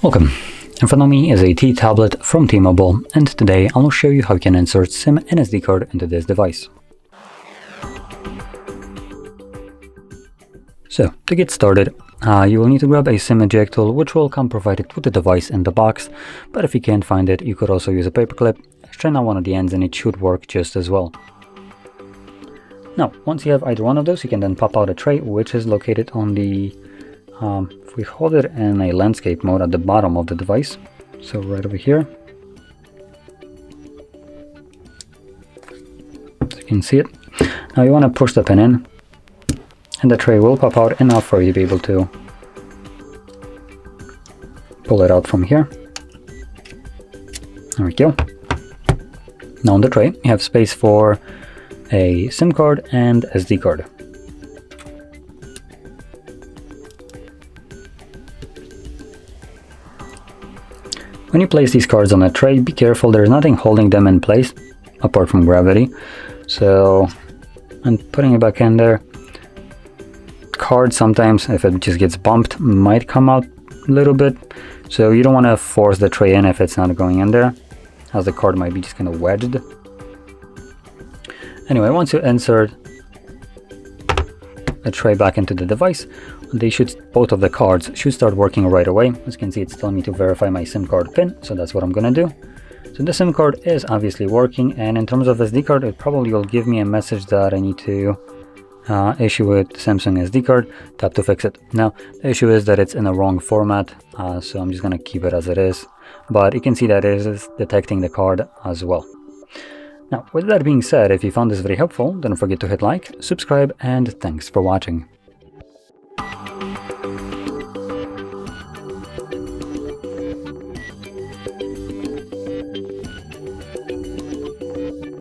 Welcome. In front of me is a T tablet from T-Mobile, and today I'll show you how you can insert SIM and SD card into this device. So, to get started, you will need to grab a SIM eject tool, which will come provided with the device in the box, but if you can't find it, you could also use a paperclip, straighten out one of the ends and it should work just as well. Now, once you have either one of those, you can then pop out a tray, which is located on the if we hold it in a landscape mode at the bottom of the device, so right over here, so you can see it. Now you want to push the pin in, and the tray will pop out enough for you to be able to pull it out from here. There we go. Now on the tray, you have space for a SIM card and SD card. When you place these cards on a tray, be careful, there's nothing holding them in place apart from gravity. So, and putting it back in there, card sometimes, if it just gets bumped, might come out a little bit. So you don't want to force the tray in if it's not going in there, as the card might be just kind of wedged. Anyway, once you insert a tray back into the device, both of the cards should start working right away. As you can see, it's telling me to verify my SIM card pin, so that's what I'm gonna do. So the SIM card is obviously working, and in terms of SD card, it probably will give me a message that I need to issue with Samsung SD card, tap to fix it. Now, the issue is that it's in the wrong format, so I'm just gonna keep it as it is, but you can see that it is detecting the card as well. Now, with that being said, if you found this very helpful, don't forget to hit like, subscribe, and thanks for watching.